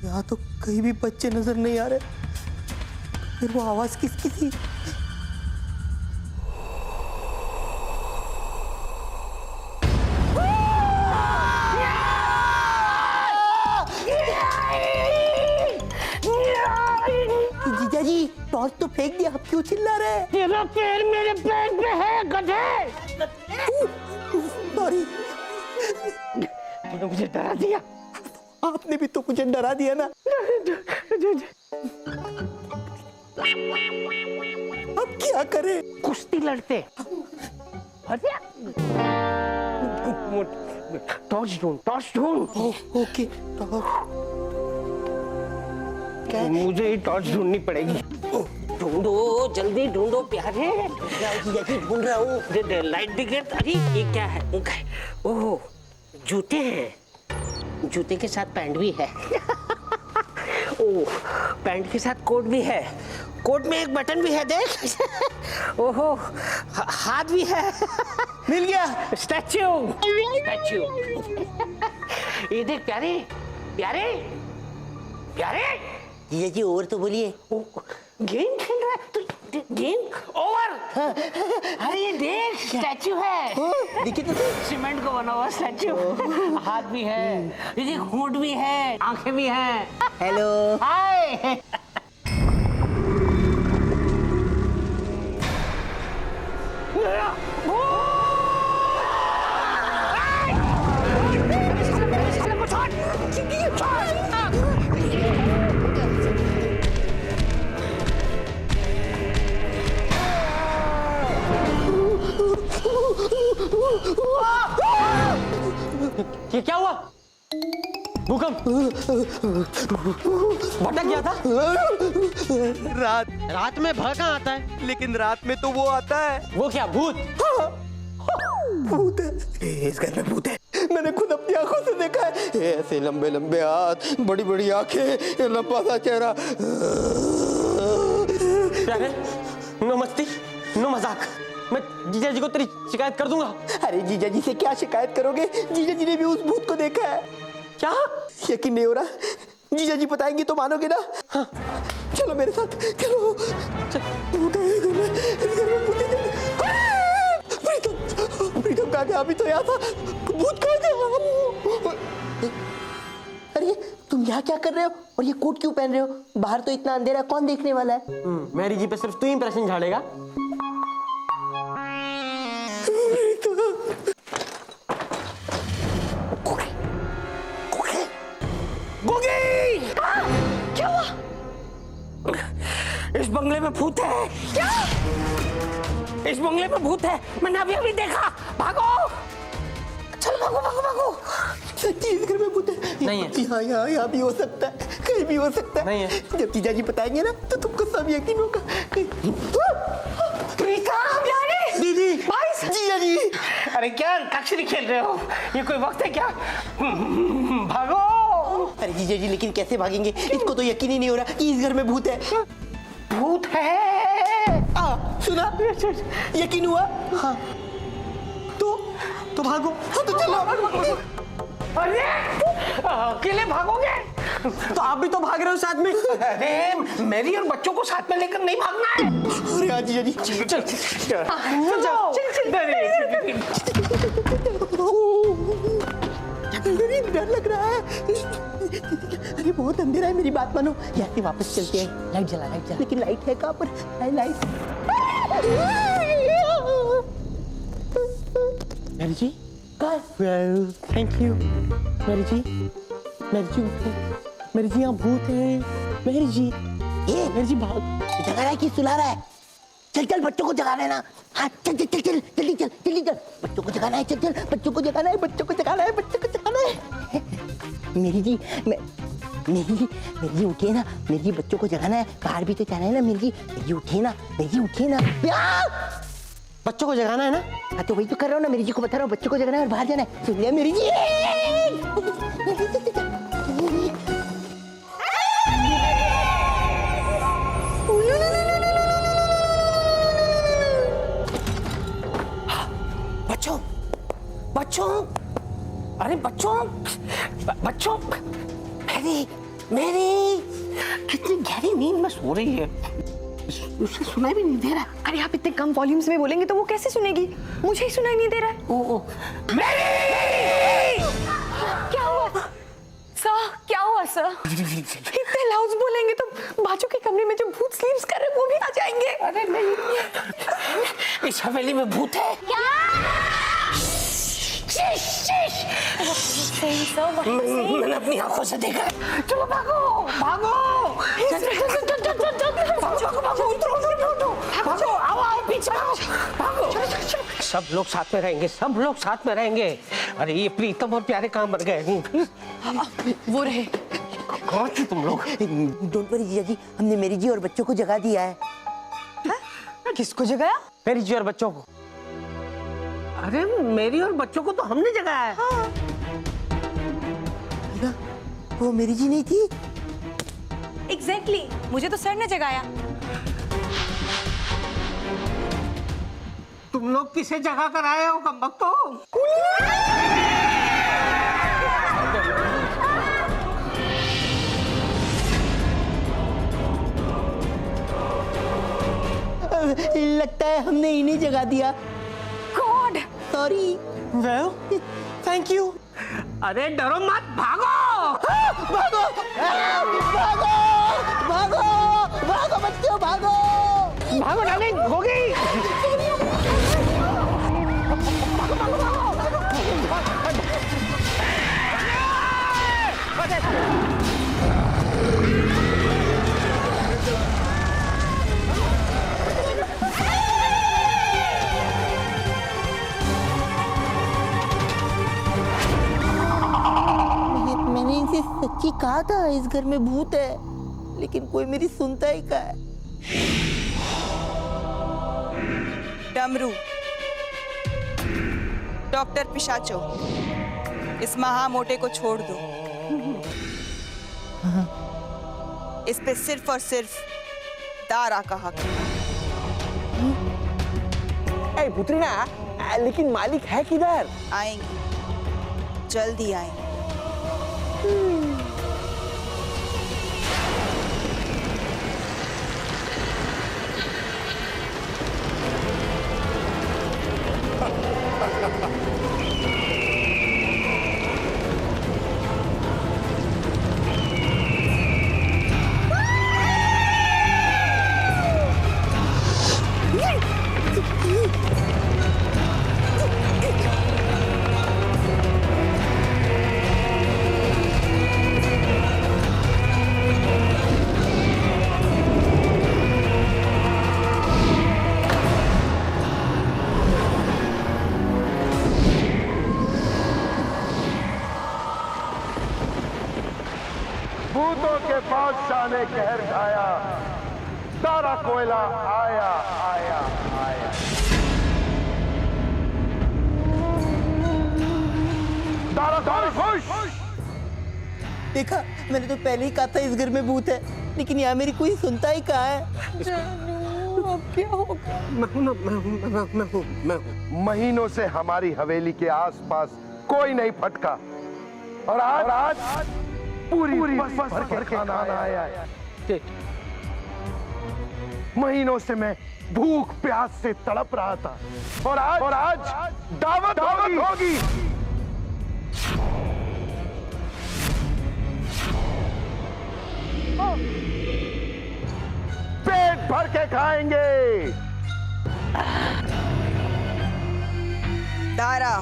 यहाँ तो कहीं भी बच्चे नजर नहीं आ रहे, फिर वो आवाज किसकी थी? जीजा जी टॉर्च तो फेंक दिया, आप क्यों चिल्ला रहे हैं? तेरा पैर मेरे पैर पे है गधे। सॉरी, तूने मुझे डरा दिया। आपने भी तो मुझे डरा दिया ना। अब क्या करें? कुश्ती लड़ते। टॉर्च ढूंढ, टॉर्च ढूंढ। ओके, मुझे ही टॉर्च ढूंढनी पड़ेगी। ढूंढो, जल्दी ढूंढो प्यारे। ढूंढ रहा हूँ। लाइट दिख रही। अरे ये क्या है? ओह, जूते हैं। जूते के साथ पैंट भी है। ओह, पैंट के साथ कोट भी है। कोट में एक बटन भी है, देख। ओहो, हाथ भी है। मिल गया। स्टैच्यू। स्टैच्यू। ये देख प्यारे, प्यारे, प्यारे। जीजा जी और तो बोलिए। गेम खेल रहा है तो गेम ओवर। अरे ये देख, स्टैच्यू है। देखिए तो सीमेंट का बना हुआ स्टैच्यू। हाथ भी है, ये देख होंठ भी है, आंखें भी हैं। हेलो। हाय। ये क्या हुआ? भूकंप? भटक गया था? रात में भय कहाँ आता है? लेकिन रात में तो वो आता है। वो क्या, भूत? भूत है, इस घर में भूत है। मैंने खुद अपनी आंखों से देखा है। ऐसे लंबे लंबे हाथ, बड़ी बड़ी आंखें, लंबा सा चेहरा। प्यारे, नो मस्ती, नो मजाक। मैं जीजा जी को तेरी शिकायत कर दूंगा। अरे जीजा जी से क्या शिकायत करोगे? जीजा जी ने भी उस भूत को देखा है। क्या? यकीन नहीं हो रहा? जीजा जी बताएंगे तो मानोगे ना? हाँ। चलो मेरे साथ, चलो। भूत है इस घर में, इस घर में भूत है। प्रीतम, प्रीतम कहाँ गया? अभी तो यहाँ था। भूत कहाँ गया? अरे तुम यहाँ क्या कर रहे हो? और ये कोट क्यों पहन रहे हो? बाहर तो इतना अंधेरा, कौन देखने वाला है? मैरी जी पे सिर्फ तू ही इंप्रेशन झाड़ेगा। क्या हुआ? इस बंगले में भूत है। क्या? इस बंगले में भूत है, मैंने अभी अभी देखा। भागो, चलो भागो भागो भागो। सच्ची इस घर में भूत है? नहीं है। यहाँ भी हो सकता है, कहीं भी हो सकता है। नहीं है। जब जीजा जी बताएंगे ना तो तुमको सब यकीन होगा। दीदी, भाई जीजा जी। अरे क्या अंताक्षरी खेल रहे हो? ये कोई वक्त है क्या? भागो। अरे जीजा जी लेकिन कैसे भागेंगे? इसको तो यकीन ही नहीं हो रहा कि इस घर में भूत है। भूत है। सुना? यकीन हुआ? हाँ। तो भागो। हाँ तो चलो। अरे अकेले भागोगे? तो आप भी तो भाग रहे हो साथ में। अरे मेरी और बच्चों को साथ में लेकर नहीं भागना है। अरे हाँ जीजा जी। चल डर लग रहा है। अरे बहुत अंधेरा है, मेरी बात मानो। यहाँ से वापस चलते हैं। लाइट जला, लाइट जला। लेकिन लाइट है कहाँ पर? Light. Mary ji, thank you. Mary ji, Mary ji उठो। मैरी जी यहाँ भूत है। मैरी जी, ये मैरी जी भाग। जगा रहा है कि सुला रहा है? चल चल, बच्चों को जगाना है ना। हाँ चल चल चल चल, जल्दी चल जल्दी चल। बच्चों को जगाना है, चल चल। बच्चों को जगाना है, बच्चों को जगाना है, बच्चों को जगाना है। मेरी जी, मेरी जी उठिए ना। मेरी जी बच्चों को जगाना है, बाहर भी तो जाना है ना। मेरी जी उठिए ना, मेरी जी उठिए ना। बच्चों को जगाना है ना? हाँ तो वही तो कर रहा हूँ ना। मेरी जी को बता रहा हूँ बच्चों को जगाना है और बाहर जाना है। सुन लिया मेरी जी? बच्चों, बच्चों, अरे बच्चों, बच्चों, मेरी कितनी गहरी नींद में सो रही है, उसे सुनाई भी नहीं दे रहा। अरे आप इतने कम वॉल्यूम्स में बोलेंगे तो वो कैसे सुनेगी? मुझे ही सुनाई नहीं दे रहा है। ओ, मेरी! क्या हुआ सर? क्या हुआ सर? इतने लाउड बोलेंगे तो बाजू के कमरे में जो भूत स्लीप्स कर रहे हैं वो भी आ जाएंगे। अरे नहीं, इस हवेली में भूत है। क्या? मैंने अपनी आंखों से देखा है। चलो भागो, भागो, भागो, आओ पीछे भागो। सब लोग साथ में रहेंगे, सब लोग साथ में रहेंगे। अरे ये प्रीतम और प्यारे कहाँ मर गए? वो रहे। कौन थे तुम लोग? डोंट वरी जीजा जी, हमने मेरी जी और बच्चों को जगा दिया है। किसको जगाया? मेरी जी और बच्चों को। अरे मेरी और बच्चों को तो हमने जगाया है। वो मेरी जी नहीं थी? एग्जैक्टली, मुझे तो सर ने जगाया। तुम लोग किसे जगा कर आए हो कमबख्तो? लगता है हमने इन्हें जगा दिया। God, sorry. Well, thank you. अरे डरो मत, भागो, भागो, भागो, भागो, भागो बच्चों, भागो। भागो डार्लिंग, हो गई। मैंने इनसे सच्ची कहा था इस घर में भूत है, लेकिन कोई मेरी सुनता ही का है। डमरू, डॉक्टर पिशाचो, इस महामोटे को छोड़ दो। इस पे सिर्फ और सिर्फ दारा का हक है। ए पुत्रीना, लेकिन मालिक है किधर? आएंगे, जल्दी आएंगे। भूतों के बादशाह ने कहर ढाया, सारा कोयला आया आया आया। दारा दारा खुश। देखा, मैंने तो पहले ही कहा था इस घर में भूत है, लेकिन यहाँ मेरी कोई सुनता ही कहा है। अब क्या होगा? मैं हूँ। महीनों से हमारी हवेली के आसपास कोई नहीं फटका, और आज पूरी बस भर के खाना आया है। महीनों से मैं भूख प्यास से तड़प रहा था, और आज दावत होगी। पेट भर के खाएंगे। दारा,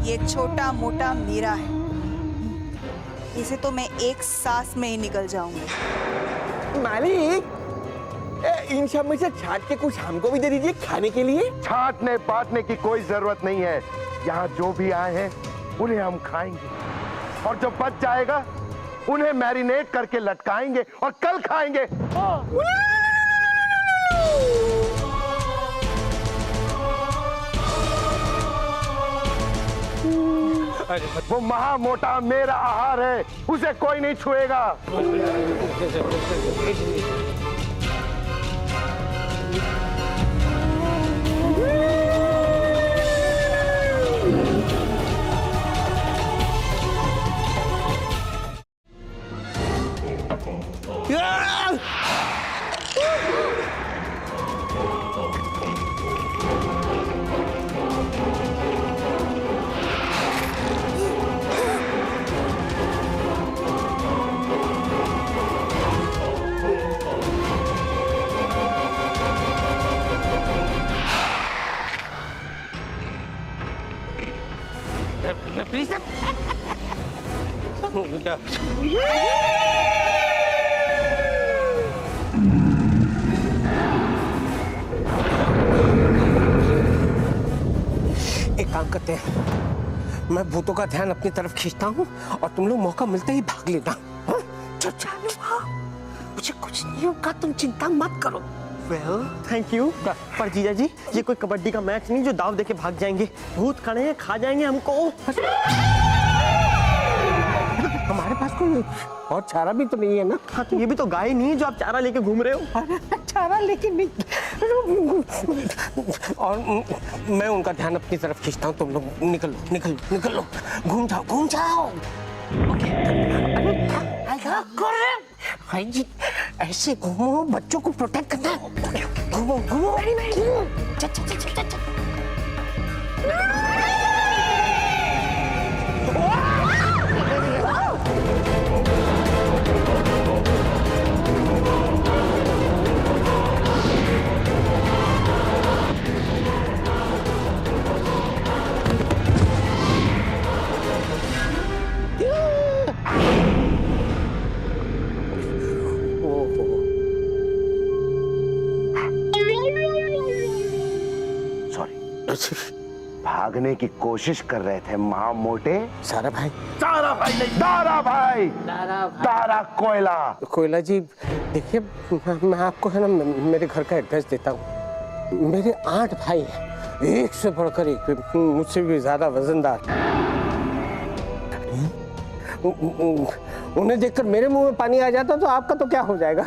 ये छोटा मोटा मेरा है, इसे तो मैं एक सांस में ही निकल जाऊंगी। मालिक, इन सब में से छाट के कुछ हमको भी दे दीजिए खाने के लिए। छाटने पाटने की कोई जरूरत नहीं है। यहाँ जो भी आए हैं उन्हें हम खाएंगे, और जो बच जाएगा उन्हें मैरिनेट करके लटकाएंगे और कल खाएंगे। वो महामोटा मेरा आहार है, उसे कोई नहीं छुएगा। एक काम करते हैं, मैं भूतों का ध्यान अपनी तरफ खींचता हूँ और तुम लोग मौका मिलते ही भाग लेना। हाँ? चलो मुझे कुछ नहीं होगा, तुम चिंता मत करो। Well thank you. पर जीजा जी ये कोई कबड्डी का मैच नहीं जो दाव देके भाग जाएंगे। भूत खड़े हैं, खा जाएंगे हमको। हमारे पास कोई और चारा भी तो नहीं है ना। हाँ तो ये भी तो गाय नहीं है जो आप चारा लेके घूम रहे हो। अरे चारा लेके नहीं। और मैं उनका ध्यान अपनी तरफ खींचता हूँ, तुम लोग निकलो, घूम जाओ। भाई जी ऐसे घूमो, बच्चों को प्रोटेक्ट करना है। घूमो चल। भागने की कोशिश कर रहे थे माँ मोटे। सारा भाई नहीं, दारा भाई। दारा कोयला जी देखिए, मैं आपको है ना मेरे घर का एड्रेस देता हूँ। मेरे 8 भाई हैं, एक से बढ़कर एक, मुझसे भी ज्यादा वजनदार। उन्हें देखकर मेरे मुंह में पानी आ जाता तो आपका तो क्या हो जाएगा।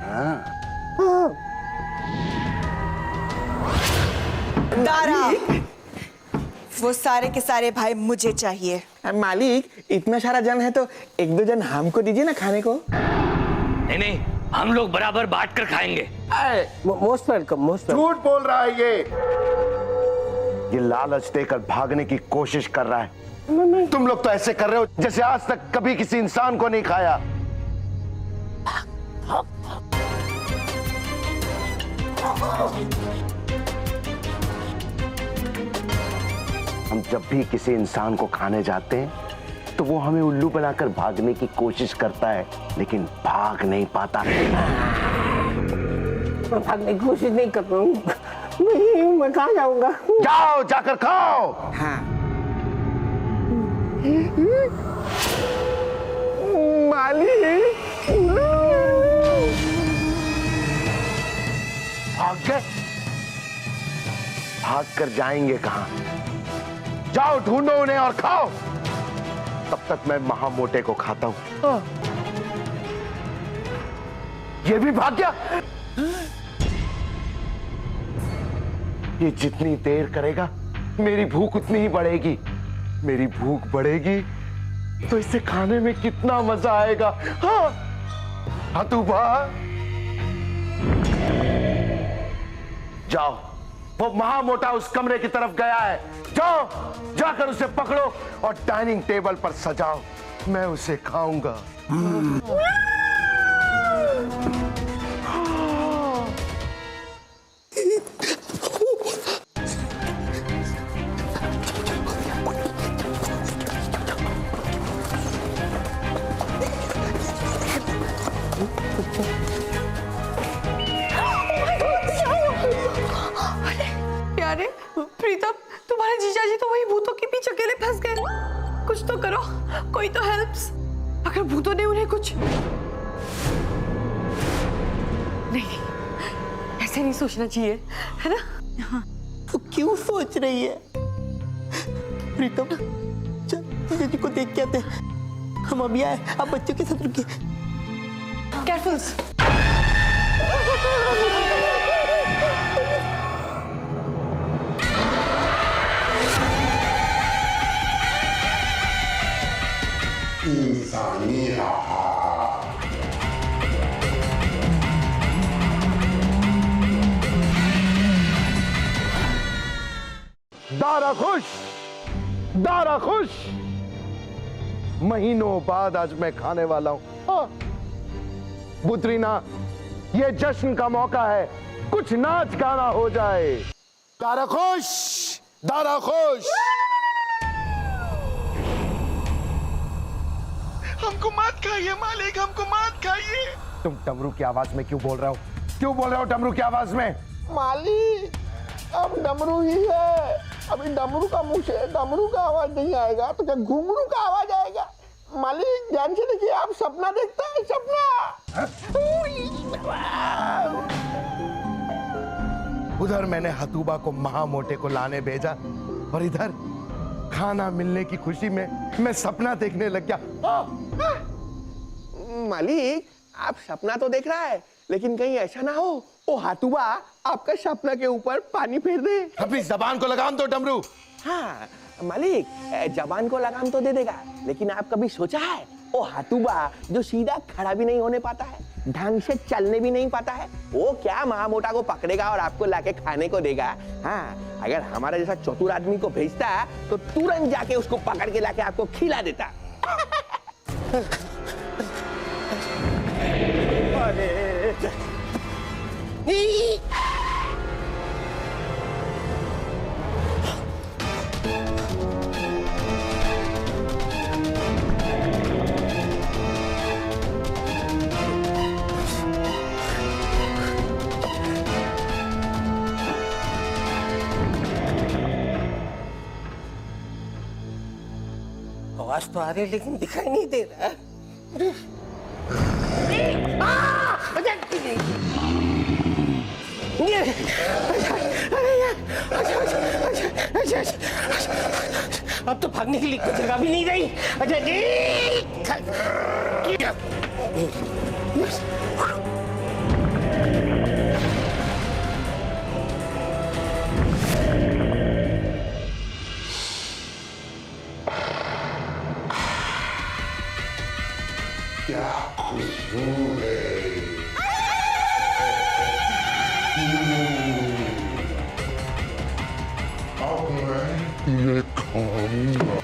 हाँ। दारा, वो सारे के सारे भाई मुझे चाहिए। मालिक इतना सारा जन है तो 1-2 जन हमको दीजिए ना खाने को। नहीं, हम लोग बराबर बांट कर खाएंगे। Most welcome. झूठ बोल रहा है ये लालच देकर भागने की कोशिश कर रहा है। तुम लोग तो ऐसे कर रहे हो जैसे आज तक कभी किसी इंसान को नहीं खाया। हम जब भी किसी इंसान को खाने जाते हैं तो वो हमें उल्लू बनाकर भागने की कोशिश करता है, लेकिन भाग नहीं पाता। मैं भागने की कोशिश नहीं कर रहा हूँ। मैं कहाँ जाऊंगा? जाओ, जाकर खाओ। हाँ। मालिक भाग गए? भाग कर जाएंगे कहां? जाओ ढूंढो उन्हें और खाओ। तब तक मैं महामोटे को खाता हूं। ये भी भाग गया। ये जितनी देर करेगा मेरी भूख उतनी ही बढ़ेगी। मेरी भूख बढ़ेगी तो इसे खाने में कितना मजा आएगा। हाँ तू जाओ, वो महामोटा उस कमरे की तरफ गया है। जाओ, जाकर उसे पकड़ो और डाइनिंग टेबल पर सजाओ। मैं उसे खाऊंगा। यारे प्रीतम, तुम्हारे जीजाजी तो वही भूतों के पीछे अकेले फंस गए। कुछ तो करो, कोई तो हेल्प्स। अगर भूतों ने उन्हें कुछ नहीं, ऐसे नहीं सोचना चाहिए, है ना? हाँ। तो क्यों सोच रही है प्रीतम? चल जीजाजी को देख के आते हैं। हम अभी आए, आप बच्चों के साथ रुकिए। केयरफुल। इंसानी रहा। दारा खुश। महीनों बाद आज मैं खाने वाला हूं। बुद्रीना, ये जश्न का मौका है, कुछ नाच गाना हो जाए। दारा खुश, दारा खुश। हमको मत खाइए मालिक, हमको मत खाइए। तुम डमरू की आवाज में क्यों बोल रहे हो? क्यों बोल रहे हो डमरू की आवाज में? मालिक अब डमरू ही है। अभी डमरू का मुंह से डमरू का आवाज नहीं आएगा तो क्या घुंघरू का आवाज आएगा? मालिक ध्यान से देखिए, आप सपना देखता है, सपना। उधर मैंने हतूबा को महामोटे को लाने भेजा और इधर खाना मिलने की खुशी में मैं सपना देखने लग गया। मालिक आप सपना तो देख रहा है, लेकिन कहीं ऐसा ना हो वो हाथुबा आपका सपना के ऊपर पानी फेर दे। अपनी जबान को लगाम दो डमरू। हाँ मालिक, जबान को लगाम तो दे देगा, लेकिन आप कभी सोचा है वो हाथुबा जो सीधा खड़ा भी नहीं होने पाता है, ढंग से चलने भी नहीं पाता है, वो क्या महामोटा को पकड़ेगा और आपको लाके खाने को देगा? हाँ, अगर हमारा जैसा चतुर आदमी को भेजता तो तुरंत जाके उसको पकड़ के लाके आपको खिला देता। आवाज तो आ रही है लेकिन दिखाई नहीं दे रहा। अब तो भागने के लिए कोई जगह भी नहीं रही। अच्छा क्या खुशबू है। अब मैं ये खाऊंगा।